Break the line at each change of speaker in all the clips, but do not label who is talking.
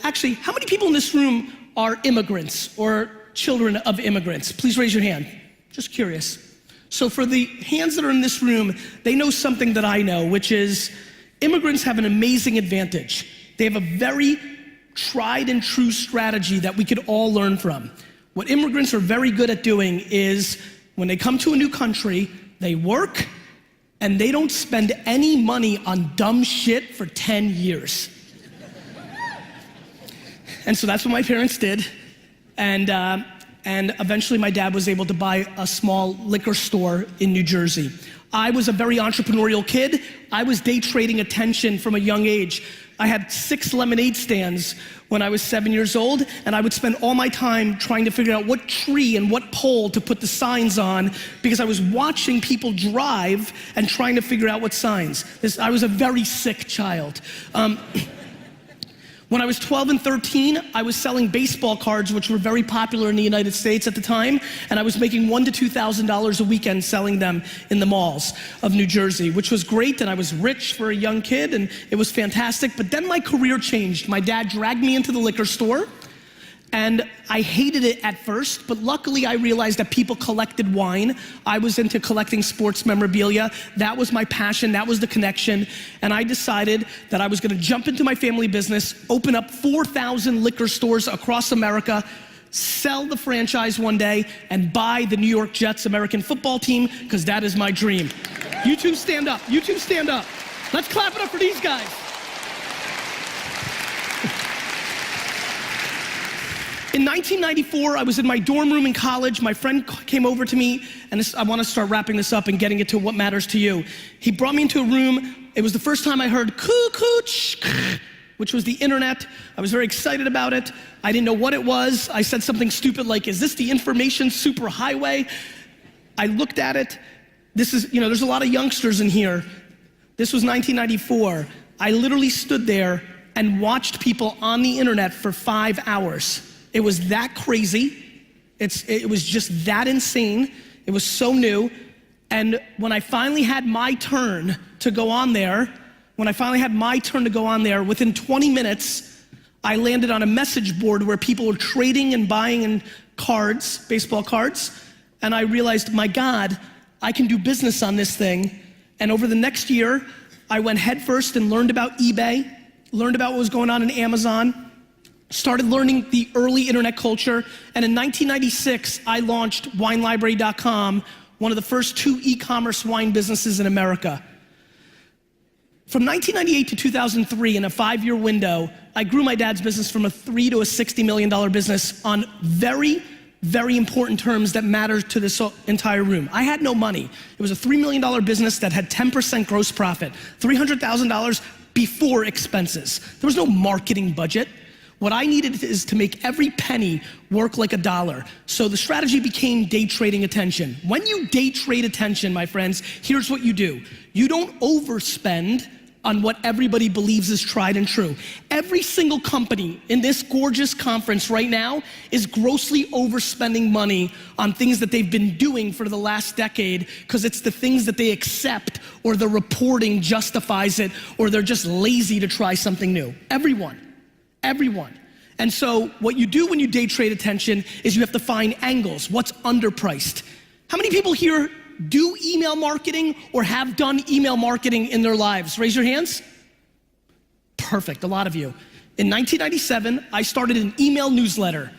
Actually, how many people in this room are immigrants or children of immigrants? Please raise your hand. Just curious. So for the hands that are in this room, they know something that I know, which is immigrants have an amazing advantage. They have a very tried and true strategy that we could all learn from. What immigrants are very good at doing is when they come to a new country, they work and they don't spend any money on dumb shit for 10 years. And so that's what my parents did. And eventually my dad was able to buy a small liquor store in New Jersey. I was a very entrepreneurial kid. I was day trading attention from a young age. I had 6 lemonade stands when I was 7 years old, and I would spend all my time trying to figure out what tree and what pole to put the signs on because I was watching people drive and trying to figure out what signs. I was a very sick child. When I was 12 and 13, I was selling baseball cards, which were very popular in the United States at the time, and I was making $1,000 to $2,000 a weekend selling them in the malls of New Jersey, which was great, and I was rich for a young kid, and it was fantastic. But then my career changed. My dad dragged me into the liquor store, and I hated it at first, but luckily I realized that people collected wine. I was into collecting sports memorabilia. That was my passion, that was the connection. And I decided that I was gonna jump into my family business, open up 4,000 liquor stores across America, sell the franchise one day, and buy the New York Jets American football team, because that is my dream. You two stand up, you two stand up. Let's clap it up for these guys. In 1994, I was in my dorm room in college. My friend came over to me, and I want to start wrapping this up and getting it to what matters to you. He brought me into a room. It was the first time I heard coo-coo-ch, which was the internet. I was very excited about it. I didn't know what it was. I said something stupid like, is this the information superhighway? I looked at it. This is, there's a lot of youngsters in here. This was 1994. I literally stood there and watched people on the internet for 5 hours. It was that crazy. It was just that insane. It was so new. And when I finally had my turn to go on there, within 20 minutes, I landed on a message board where people were trading and buying in cards, baseball cards. And I realized, my God, I can do business on this thing. And over the next year, I went headfirst and learned about eBay, learned about what was going on in Amazon, started learning the early internet culture, and in 1996, I launched WineLibrary.com, one of the first 2 e-commerce wine businesses in America. From 1998 to 2003, in a 5-year window, I grew my dad's business from a $3 to a $60 million business on very, very important terms that matter to this entire room. I had no money. It was a $3 million business that had 10% gross profit, $300,000 before expenses. There was no marketing budget. What I needed is to make every penny work like a dollar. So the strategy became day trading attention. When you day trade attention, my friends, here's what you do. You don't overspend on what everybody believes is tried and true. Every single company in this gorgeous conference right now is grossly overspending money on things that they've been doing for the last decade because it's the things that they accept, or the reporting justifies it, or they're just lazy to try something new. Everyone. And so what you do when you day trade attention is you have to find angles. What's underpriced? How many people here do email marketing or have done email marketing in their lives? Raise your hands. Perfect, a lot of you. In 1997, I started an email newsletter.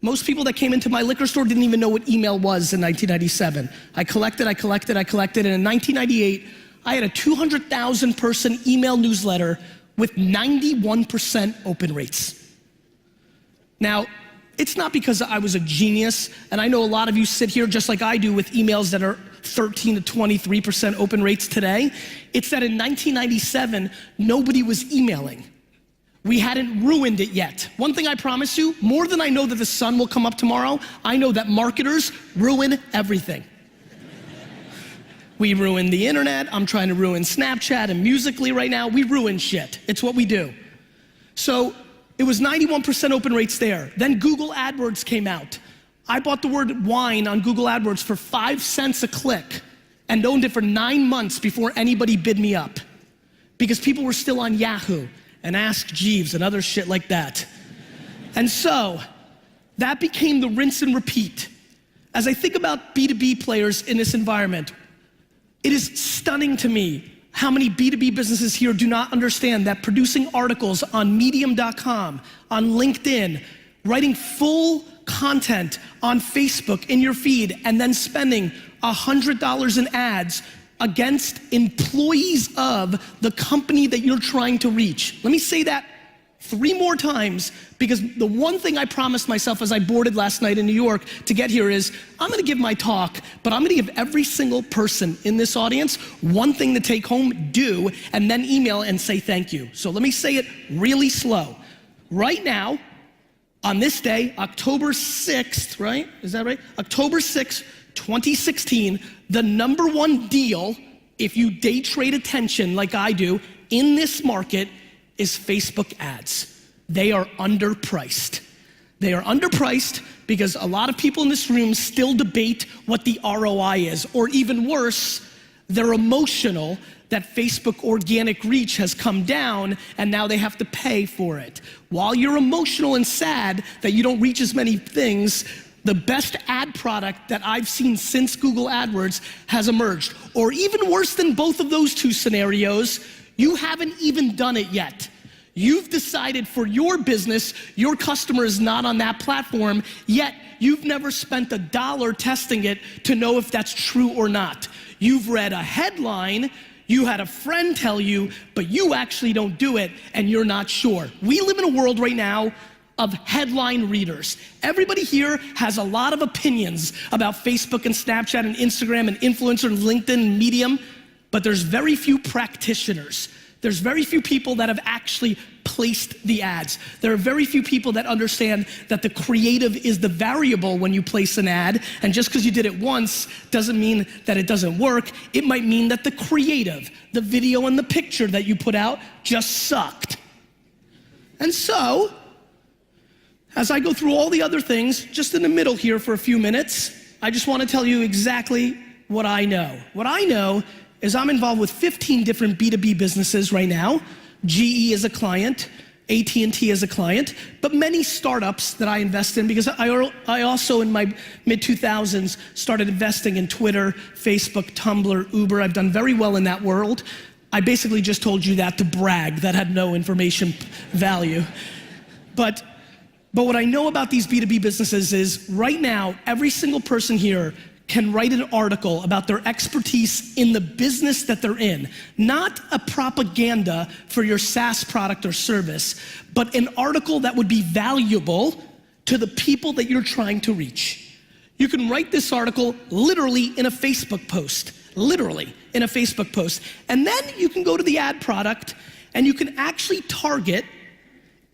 Most people that came into my liquor store didn't even know what email was in 1997. I collected, and in 1998, I had a 200,000 person email newsletter with 91% open rates. Now, it's not because I was a genius, and I know a lot of you sit here just like I do with emails that are 13 to 23% open rates today. It's that in 1997, nobody was emailing. We hadn't ruined it yet. One thing I promise you, more than I know that the sun will come up tomorrow, I know that marketers ruin everything. We ruin the internet. I'm trying to ruin Snapchat and Musical.ly right now. We ruin shit. It's what we do. So it was 91% open rates there. Then Google AdWords came out. I bought the word wine on Google AdWords for 5 cents a click and owned it for 9 months before anybody bid me up because people were still on Yahoo. and Ask Jeeves and other shit like that. And so, that became the rinse and repeat. As I think about B2B players in this environment, it is stunning to me how many B2B businesses here do not understand that producing articles on medium.com, on LinkedIn, writing full content on Facebook in your feed, and then spending $100 in ads against employees of the company that you're trying to reach. Let me say that 3 more times, because the one thing I promised myself as I boarded last night in New York to get here is, I'm gonna give my talk, but I'm gonna give every single person in this audience one thing to take home, do, and then email and say thank you. So let me say it really slow. Right now, on this day, October 6th, right? Is that right? October 6th, 2016, the #1 deal, if you day trade attention like I do, in this market is Facebook ads. They are underpriced. They are underpriced because a lot of people in this room still debate what the ROI is, or even worse, they're emotional that Facebook organic reach has come down and now they have to pay for it. While you're emotional and sad that you don't reach as many things, the best ad product that I've seen since Google AdWords has emerged. Or even worse than both of those two scenarios, you haven't even done it yet. You've decided for your business, your customer is not on that platform, yet you've never spent $1 testing it to know if that's true or not. You've read a headline, you had a friend tell you, but you actually don't do it and you're not sure. We live in a world right now of headline readers. Everybody here has a lot of opinions about Facebook and Snapchat and Instagram and influencer and LinkedIn and Medium, but there's very few practitioners. There's very few people that have actually placed the ads. There are very few people that understand that the creative is the variable when you place an ad, and just because you did it once doesn't mean that it doesn't work. It might mean that the creative, the video and the picture that you put out just sucked. And so, as I go through all the other things, just in the middle here for a few minutes, I just want to tell you exactly what I know. What I know is I'm involved with 15 different B2B businesses right now. GE is a client, AT&T is a client, but many startups that I invest in, because I also in my mid-2000s started investing in Twitter, Facebook, Tumblr, Uber. I've done very well in that world. I basically just told you that to brag. That had no information value. But what I know about these B2B businesses is right now, every single person here can write an article about their expertise in the business that they're in. Not a propaganda for your SaaS product or service, but an article that would be valuable to the people that you're trying to reach. You can write this article literally in a Facebook post, literally in a Facebook post. And then you can go to the ad product and you can actually target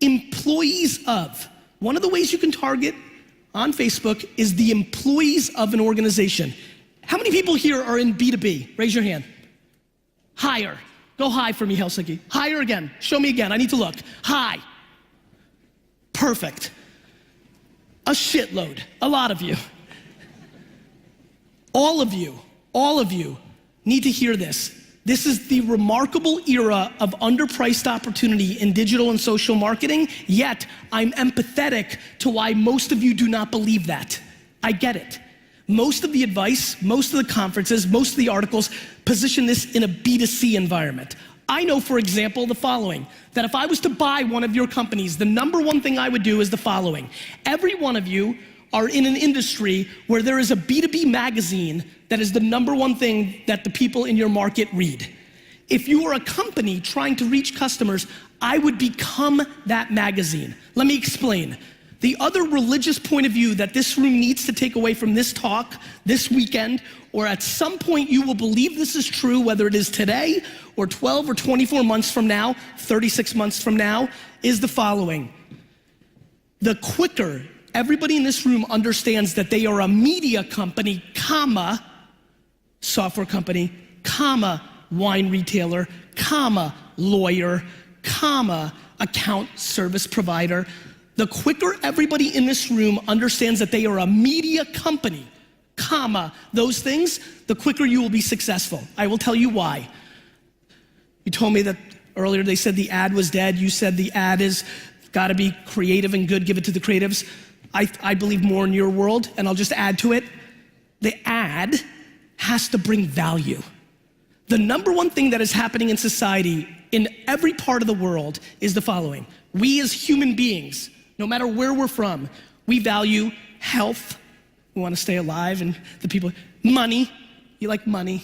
employees of. One of the ways you can target on Facebook is the employees of an organization. How many people here are in B2B? Raise your hand. Higher. Go high for me, Helsinki. Higher again. Show me again. I need to look. High. Perfect. A shitload. A lot of you. All of you need to hear this. This is the remarkable era of underpriced opportunity in digital and social marketing, yet I'm empathetic to why most of you do not believe that. I get it. Most of the advice, most of the conferences, most of the articles position this in a B2C environment. I know, for example, the following, that if I was to buy one of your companies, the #1 thing I would do is the following. Every one of you are in an industry where there is a B2B magazine that is the #1 thing that the people in your market read. If you are a company trying to reach customers, I would become that magazine. Let me explain. The other religious point of view that this room needs to take away from this talk, this weekend, or at some point you will believe this is true, whether it is today or 12 or 24 months from now, 36 months from now, is the following. The quicker everybody in this room understands that they are a media company, comma, software company, comma, wine retailer, comma, lawyer, comma, account service provider, the quicker everybody in this room understands that they are a media company, comma, those things, the quicker you will be successful. I will tell you why. You told me that Earlier they said the ad was dead. You said the ad is gotta be creative and good, give it to the creatives. I believe more in your world, and I'll just add to it. The ad has to bring value. The number one thing that is happening in society in every part of the world is the following. We as human beings, no matter where we're from, we value health. We wanna stay alive, and the people, money, you like money.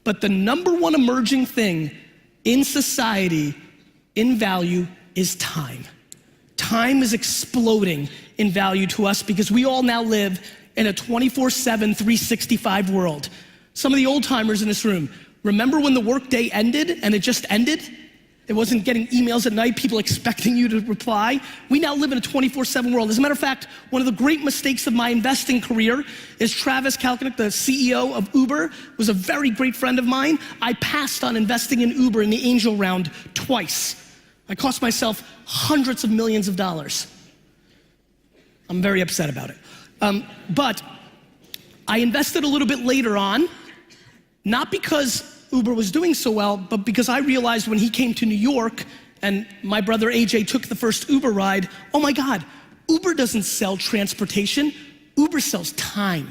But the number one emerging thing in society, in value, is time. Time is exploding in value to us because we all now live in a 24/7, 365 world. Some of the old timers in this room, remember when the workday ended and it just ended? It wasn't getting emails at night, people expecting you to reply. We now live in a 24/7 world. As a matter of fact, one of the great mistakes of my investing career is Travis Kalanick, the CEO of Uber, was a very great friend of mine. I passed on investing in Uber in the angel round twice. I cost myself hundreds of millions of dollars. I'm very upset about it. But I invested a little bit later on, not because Uber was doing so well, but because I realized when he came to New York and my brother AJ took the first Uber ride, oh my God, Uber doesn't sell transportation, Uber sells time.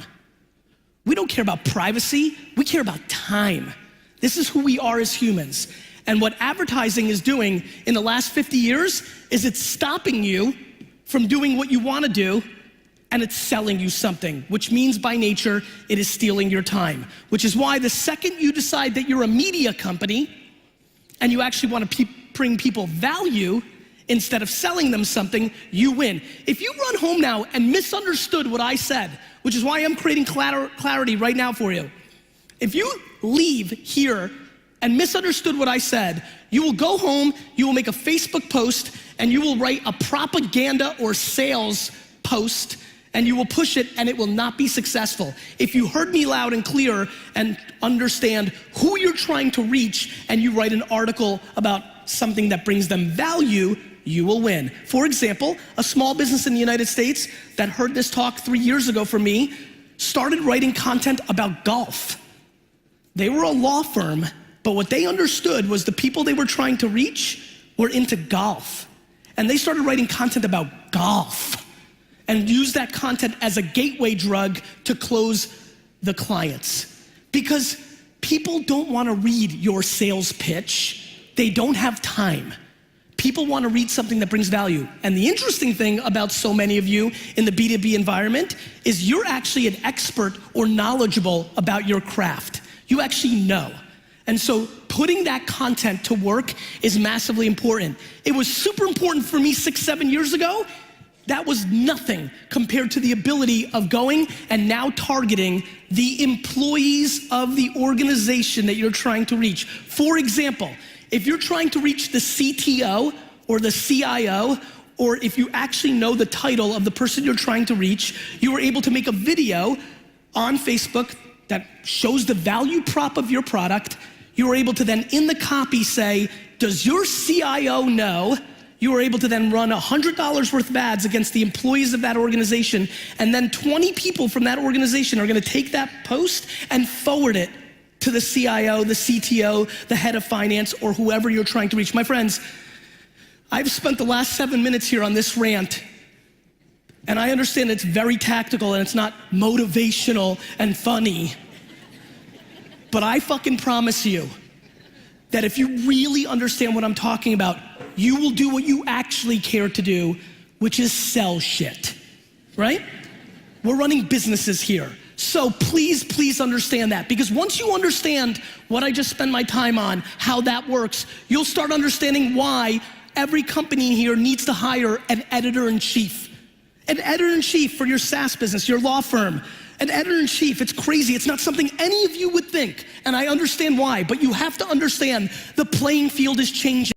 We don't care about privacy, we care about time. This is who we are as humans. And what advertising is doing in the last 50 years is it's stopping you from doing what you wanna do, and it's selling you something, which means by nature, it is stealing your time. Which is why the second you decide that you're a media company and you actually wanna bring people value instead of selling them something, you win. If you run home now and misunderstood what I said, which is why I'm creating clarity right now for you. If you leave here and misunderstood what I said, you will go home, you will make a Facebook post, and you will write a propaganda or sales post, and you will push it, and it will not be successful. If you heard me loud and clear and understand who you're trying to reach, and you write an article about something that brings them value, you will win. For example, a small business in the United States that heard this talk 3 years ago from me started writing content about golf. They were a law firm, but what they understood was the people they were trying to reach were into golf. And they started writing content about golf and used that content as a gateway drug to close the clients. Because people don't wanna read your sales pitch. They don't have time. People wanna read something that brings value. And the interesting thing about so many of you in the B2B environment is you're actually an expert or knowledgeable about your craft. You actually know. And so putting that content to work is massively important. It was super important for me 6, 7 years ago. That was nothing compared to the ability of going and now targeting the employees of the organization that you're trying to reach. For example, if you're trying to reach the CTO or the CIO, or if you actually know the title of the person you're trying to reach, you are able to make a video on Facebook that shows the value prop of your product. You are able to then in the copy say, does your CIO know? You are able to then run $100 worth of ads against the employees of that organization, and then 20 people from that organization are gonna take that post and forward it to the CIO, the CTO, the head of finance, or whoever you're trying to reach. My friends, I've spent the last 7 minutes here on this rant, and I understand it's very tactical and it's not motivational and funny, but I fucking promise you that if you really understand what I'm talking about, you will do what you actually care to do, which is sell shit, right? We're running businesses here. So please, please understand that, because once you understand what I just spent my time on, how that works, you'll start understanding why every company here needs to hire an editor-in-chief. An editor-in-chief for your SaaS business, your law firm. An editor-in-chief, it's crazy. It's not something any of you would think, and I understand why, but you have to understand the playing field is changing.